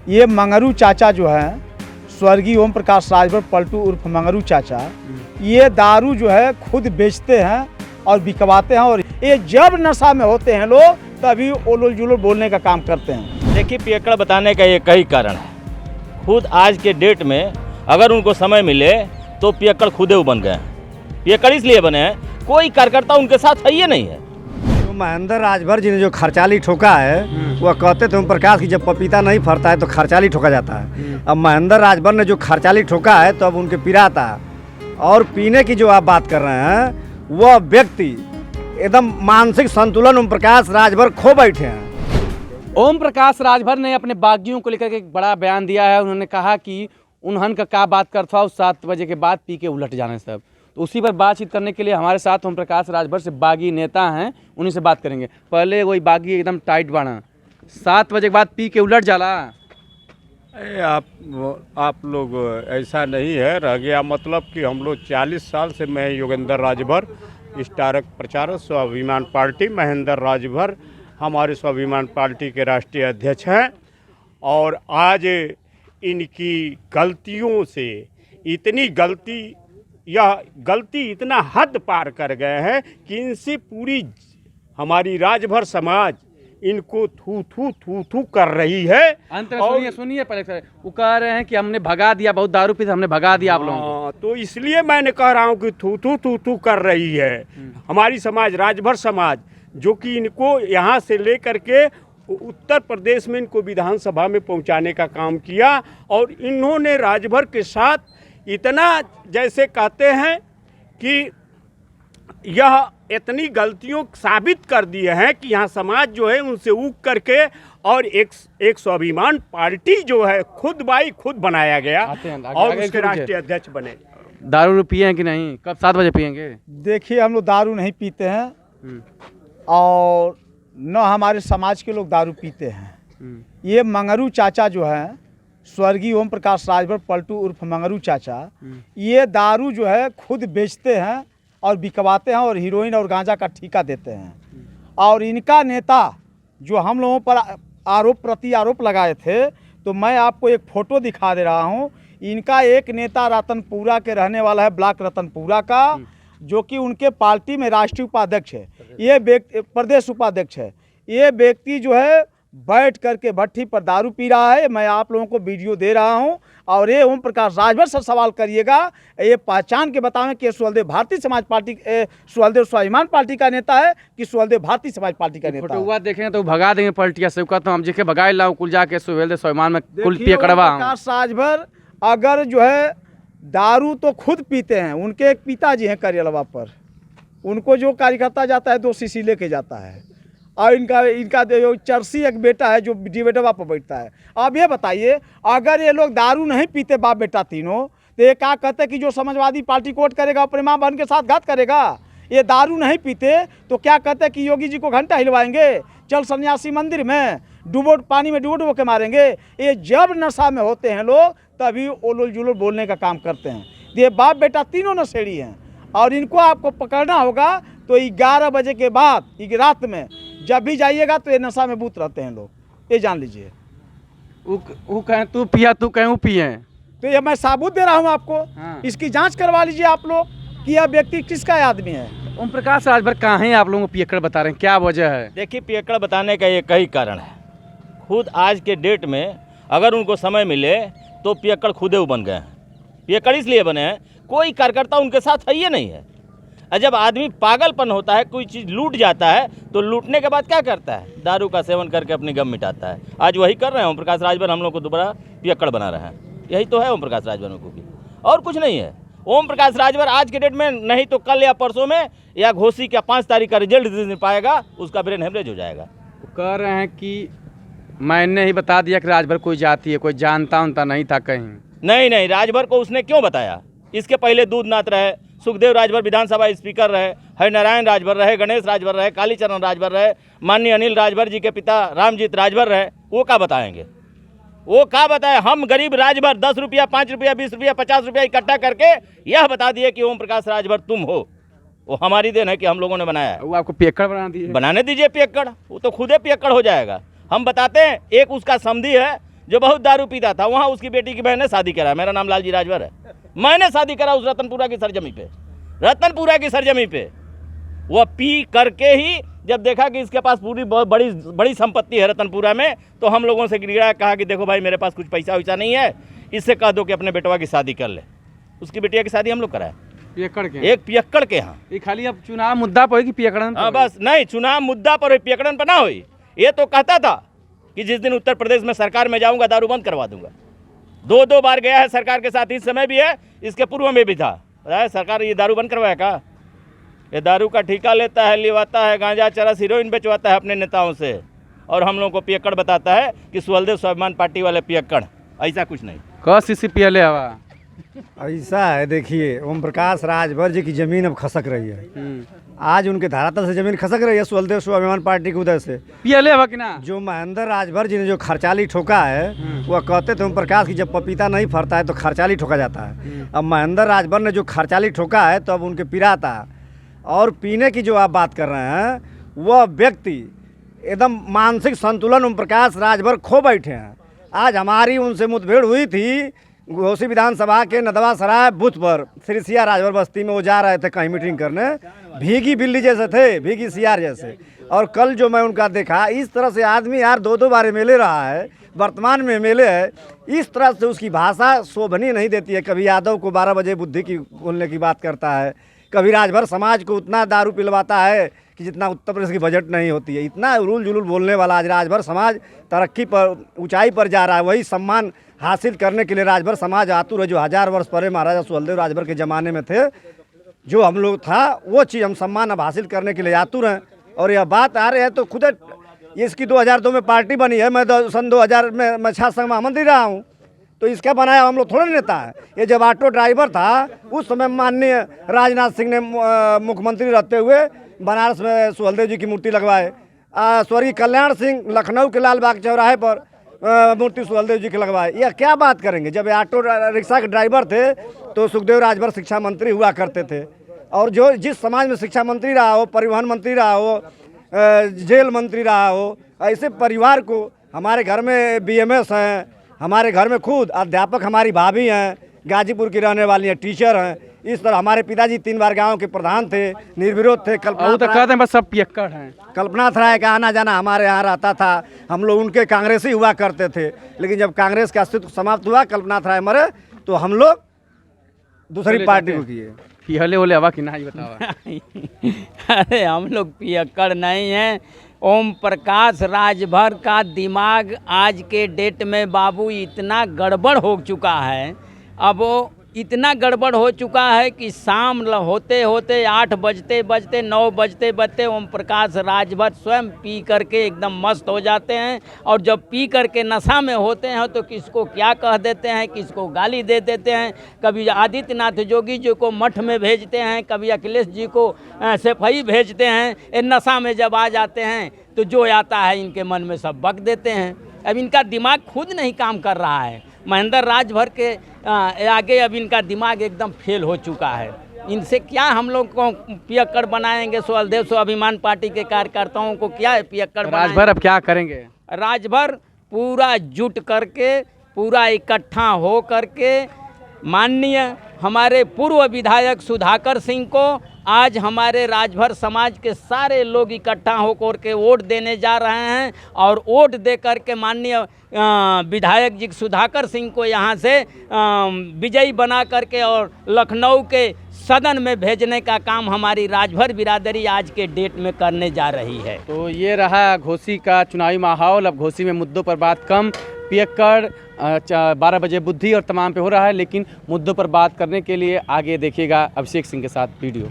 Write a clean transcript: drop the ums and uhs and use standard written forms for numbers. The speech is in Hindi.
ये मंगरू चाचा जो है, स्वर्गीय ओम प्रकाश राजभर पलटू उर्फ मंगरू चाचा, ये दारू जो है खुद बेचते हैं और बिकवाते हैं। और ये जब नशा में होते हैं लोग तभी ओलोल जुलोल बोलने का काम करते हैं। देखिए, पियक्कड़ बताने का ये कई कारण है। खुद आज के डेट में अगर उनको समय मिले तो पियक्कड़ खुदे बन गए हैं। पियक्कड़ इसलिए बने हैं, कोई कार्यकर्ता उनके साथ है ही नहीं है। तो महेंद्र राजभर जी ने जो खर्चाली ठोका है, वह कहते थे ओम प्रकाश की जब पपीता नहीं फरता है तो खर्चाली ठोका जाता है। अब महेंद्र राजभर ने जो खर्चाली ठोका है तो अब उनके पिराता और पीने की जो आप बात कर रहे हैं, वह व्यक्ति एकदम मानसिक संतुलन ओम प्रकाश राजभर खो बैठे हैं। ओम प्रकाश राजभर ने अपने बागियों को लेकर के एक बड़ा बयान दिया है। उन्होंने कहा कि उन्हन का क्या बात करता उस 7 बजे के बाद पी के उलट जाने सब। तो उसी पर बातचीत करने के लिए हमारे साथ ओम प्रकाश राजभर से बागी नेता हैं, उन्हीं से बात करेंगे। पहले वही बागी एकदम टाइट बाना, 7 बजे के बाद पी के उलट जाला। आप लोग ऐसा नहीं है रह गया। मतलब कि हम लोग 40 साल से मैं योगेंद्र राजभर, स्टारक प्रचारक स्वाभिमान पार्टी महेंद्र राजभर हमारे स्वाभिमान पार्टी के राष्ट्रीय अध्यक्ष हैं। और आज इनकी गलतियों से इतनी गलती इतना हद पार कर गए हैं कि इनसे पूरी हमारी राजभर समाज इनको थू कर रही है। अंत में सुनिए पहले से वो कह रहे हैं कि हमने भगा दिया, बहुत दारू पी हमने भगा दिया आप लोगों को। तो इसलिए मैंने कह रहा हूँ कि थू कर रही है हमारी समाज, राजभर समाज, जो कि इनको यहाँ से लेकर के उत्तर प्रदेश में इनको विधानसभा में पहुँचाने का काम किया। और इन्होंने राजभर के साथ इतना, जैसे कहते हैं कि यह इतनी गलतियों साबित कर दिए हैं कि यहाँ समाज जो है उनसे ऊब करके और एक स्वाभिमान पार्टी जो है खुद बनाया गया और उसके राष्ट्रीय अध्यक्ष बने। दारू पिए हैं कि नहीं? कब 7 बजे पिएंगे? देखिए, हम लोग दारू नहीं पीते हैं और न हमारे समाज के लोग दारू पीते हैं। ये मंगरू चाचा जो है, स्वर्गीय ओम प्रकाश राजभर पलटू उर्फ मंगरू चाचा, ये दारू जो है खुद बेचते हैं और बिकवाते हैं और हीरोइन और गांजा का ठेका देते हैं। और इनका नेता जो हम लोगों पर प्रति आरोप लगाए थे, तो मैं आपको एक फ़ोटो दिखा दे रहा हूं। इनका एक नेता रतनपुरा के रहने वाला है, ब्लॉक रतनपुरा का, जो कि उनके पार्टी में राष्ट्रीय उपाध्यक्ष है, ये व्यक्ति प्रदेश उपाध्यक्ष है। ये व्यक्ति जो है बैठ करके भट्टी पर दारू पी रहा है। मैं आप लोगों को वीडियो दे रहा हूं। और ये ओम प्रकाश राजभर से सवाल करिएगा, ये पहचान के बताएं कि सुहलदेव भारतीय समाज पार्टी, सुहलदेव स्वाभिमान पार्टी का नेता है कि सुहलदेव भारतीय समाज पार्टी का नेता है। हुआ देखेंगे तो भगा देंगे पलटिया से। कहता हूं हम जेके भगा लाऊं कुल जाके सुहलदेव स्वाभिमान में कुल पिए कड़वा। प्रकाश राजभर अगर जो है दारू तो खुद पीते हैं, उनके एक पिताजी हैं करियलवा पर, उनको जो कार्यकर्ता जाता है 2 शीशी लेके जाता है। और इनका जो चरसी एक बेटा है जो डिबेटवा पर बैठता है। अब ये बताइए, अगर ये लोग दारू नहीं पीते बाप बेटा तीनों, तो ये क्या कहते कि जो समाजवादी पार्टी को वोट करेगा अपने माँ बहन के साथ घात करेगा? ये दारू नहीं पीते तो क्या कहते कि योगी जी को घंटा हिलवाएंगे, चल सन्यासी मंदिर में पानी में डुबो के मारेंगे? ये जब नशा में होते हैं लोग तभी ओलोल जुलोल बोलने का काम करते हैं। ये बाप बेटा तीनों नशेड़ी हैं और इनको आपको पकड़ना होगा तो 11 बजे के बाद रात में जब भी जाइएगा तो ये नशा में बूत रहते हैं लोग, ये जान लीजिए। वो कहें तू पिया, तू कहें वो पिए, तो ये मैं साबुत दे रहा हूँ आपको। इसकी जांच करवा लीजिए आप लोग कि यह व्यक्ति किसका आदमी है। ओम प्रकाश राजभर कहाँ हैं? आप लोगों को पियक्कड़ बता रहे हैं, क्या वजह है? देखिए, पियक्कड़ बताने का ये कई कारण है। खुद आज के डेट में अगर उनको समय मिले तो पियक्कड़ खुदे बन गए हैं। पियक्कड़ इसलिए बने हैं, कोई कार्यकर्ता उनके साथ है ही नहीं है। और जब आदमी पागलपन होता है, कोई चीज़ लूट जाता है, तो लूटने के बाद क्या करता है? दारू का सेवन करके अपनी गम मिटाता है। आज वही कर रहे हैं ओम प्रकाश राजभर, हम लोग को दोबारा पियक्कड़ बना रहे हैं। यही तो है ओम प्रकाश राजभर को भी, और कुछ नहीं है। ओम प्रकाश राजभर आज के डेट में नहीं तो कल या परसों में या घोसी का 5 तारीख का रिजल्ट जिस दिन पाएगा उसका ब्रेन हेमरेज हो जाएगा। वो कह रहे हैं कि मैंने ही बता दिया कि राजभर कोई जाति है, कोई जानता उनता नहीं था कहीं। नहीं, राजभर को उसने क्यों बताया? इसके पहले दूधनाथ रहे, सुखदेव राजभर विधानसभा स्पीकर रहे, हरिनारायण राजभर रहे, गणेश राजभर रहे, कालीचरण राजभर रहे, माननीय अनिल राजभर जी के पिता रामजीत राजभर रहे। वो क्या बताएंगे? वो क्या बताए? हम गरीब राजभर 10 रुपया, 5 रुपया, 20 रुपया, 50 रुपया इकट्ठा करके यह बता दिए कि ओम प्रकाश राजभर तुम हो। वो हमारी देन है कि हम लोगों ने बनाया है। वो आपको पियक्कड़ बना दिए? बनाने दीजिए पियक्कड़, वो तो खुदे पियक्कड़ हो जाएगा। हम बताते हैं, एक उसका समधी है जो बहुत दारू पीता था, वहाँ उसकी बेटी की बहन ने शादी करा। मेरा नाम लालजी राजभर है, मैंने शादी करा उस रतनपुरा की सरजमी पे, रतनपुरा की सरजमी पे। वह पी करके ही जब देखा कि इसके पास पूरी बहुत बड़ी बड़ी संपत्ति है रतनपुरा में, तो हम लोगों से गिरा, कहा कि देखो भाई मेरे पास कुछ पैसा वैसा नहीं है, इससे कह दो कि अपने बेटवा की शादी कर ले। उसकी बेटिया की शादी हम लोग कराए, पियक्कड़ के एक पियक्कड़ के यहाँ। ये खाली अब चुनाव मुद्दा पर होगी पियक्कड़न हाँ बस, नहीं चुनाव मुद्दा पर पियक्कड़न पर ना हुई। ये तो कहता था कि जिस दिन उत्तर प्रदेश में सरकार में जाऊंगा दारू बंद करवा दूंगा। 2 बार गया है सरकार के साथ, इस समय भी है, इसके पूर्व में भी था। बताया सरकार ये दारू बंद करवाया का? ये दारू का ठेका लेता है, लिवाता है, गांजा चरस हीरोइन बेचवाता है अपने नेताओं से, और हम लोगों को पियक्कड़ बताता है कि सुहलदेव स्वाभिमान पार्टी वाले पियक्कड़। ऐसा कुछ नहीं। CCPL हवा ऐसा है, देखिए ओम प्रकाश राजभर जी की ज़मीन अब खसक रही है। आज उनके धरातल से ज़मीन खसक रही है सुहलदेव स्वाभिमान पार्टी की उदय से। PL हवा कि ना? जो महेंद्र राजभर जी ने जो खर्चाली ठोका है, वह कहते थे ओम प्रकाश की जब पपीता नहीं फरता है तो खर्चाली ठोका जाता है। अब महेंद्र राजभर ने जो खर्चाली ठोका है तो अब उनके पिराता। और पीने की जो आप बात कर रहे हैं, वह व्यक्ति एकदम मानसिक संतुलन ओम प्रकाश राजभर खो बैठे हैं। आज हमारी उनसे मुठभेड़ हुई थी घोसी विधानसभा के नदवा सराय बूथ पर, श्री सिया राजभर बस्ती में वो जा रहे थे कहीं मीटिंग करने, भीगी बिल्ली जैसे थे, भीगी सियार जैसे। और कल जो मैं उनका देखा, इस तरह से आदमी यार 2 बार एमएलए रहा है, वर्तमान में एमएलए है, इस तरह से उसकी भाषा शोभनीय नहीं देती है। कभी यादव को 12 बजे बुद्धि की बोलने की बात करता है, कभी राजभर समाज को उतना दारू पिलवाता है कि जितना उत्तर प्रदेश की बजट नहीं होती है। इतना उलूल जुलूल बोलने वाला आज राजभर समाज तरक्की पर, ऊंचाई पर जा रहा है। वही सम्मान हासिल करने के लिए राजभर समाज आतुर है, जो 1000 वर्ष पहले महाराजा सुहलदेव राजभर के ज़माने में थे, जो हम लोग था, वो चीज़ हम सम्मान अब हासिल करने के लिए आतुर हैं। और यह बात आ रही है तो खुद इसकी 2002 में पार्टी बनी है। मैं सन 2000 में मैं छात्र संघ महामंत्री रहा हूँ, तो इसका बनाया हम लोग थोड़ा नेता है। ये जब ऑटो ड्राइवर था उस समय माननीय राजनाथ सिंह ने मुख्यमंत्री रहते हुए बनारस में सुहलदेव जी की मूर्ति लगवाए। स्वर्गीय कल्याण सिंह लखनऊ के लाल बाग चौराहे पर मूर्ति सुहलदेव जी की लगवाए। यह क्या बात करेंगे? जब ऑटो रिक्शा के ड्राइवर थे तो सुखदेव राजभर शिक्षा मंत्री हुआ करते थे। और जो जिस समाज में शिक्षा मंत्री रहा हो, परिवहन मंत्री रहा हो, जेल मंत्री रहा हो, ऐसे परिवार को, हमारे घर में BMS हैं, हमारे घर में खुद अध्यापक हमारी भाभी हैं, गाजीपुर की रहने वाली हैं, टीचर हैं। इस तरह हमारे पिताजी 3 बार गांव के प्रधान थे, निर्विरोध थे। तो कहते हैं बस सब पियक्कड़ हैं। कल्पनाथ राय का आना जाना हमारे यहाँ रहता था, हम लोग उनके कांग्रेसी हुआ करते थे। लेकिन जब कांग्रेस का अस्तित्व समाप्त हुआ, कल्पनाथ राय मरे, तो हम लोग दूसरी पार्टी को किए। पियले होले हवा कि ना, ये बताओ। अरे हम लोग पियक्कड़ नहीं हैं। ओम प्रकाश राजभर का दिमाग आज के डेट में बाबू इतना गड़बड़ हो चुका है, अब वो इतना गड़बड़ हो चुका है कि शाम होते होते 8 बजते बजते 9 बजते बजते ओम प्रकाश राजभर स्वयं पी करके एकदम मस्त हो जाते हैं। और जब पी करके नशा में होते हैं तो किसको क्या कह देते हैं, किसको गाली दे देते हैं। कभी आदित्यनाथ योगी जी को मठ में भेजते हैं, कभी अखिलेश जी को सफाई भेजते हैं। ये नशा में जब आ जाते हैं तो जो आता है इनके मन में सब बक देते हैं। अब इनका दिमाग खुद नहीं काम कर रहा है। महेंद्र राजभर के आगे अब इनका दिमाग एकदम फेल हो चुका है। इनसे क्या हम लोग को पियक्कड़ बनाएंगे? सुहलदेव स्वाभिमान पार्टी के कार्यकर्ताओं को क्या है पियक्कड़ बनाएंगे? राजभर अब क्या करेंगे? राजभर पूरा जुट करके, पूरा इकट्ठा हो करके माननीय हमारे पूर्व विधायक सुधाकर सिंह को आज हमारे राजभर समाज के सारे लोग इकट्ठा होकर के वोट देने जा रहे हैं। और वोट दे करके माननीय विधायक जी सुधाकर सिंह को यहाँ से विजयी बना करके और लखनऊ के सदन में भेजने का काम हमारी राजभर बिरादरी आज के डेट में करने जा रही है। तो ये रहा घोसी का चुनावी माहौल। अब घोसी में मुद्दों पर बात कम, पियक्कड़ 12 बजे बुद्धि और तमाम पे हो रहा है, लेकिन मुद्दों पर बात करने के लिए आगे देखिएगा अभिषेक सिंह के साथ वीडियो।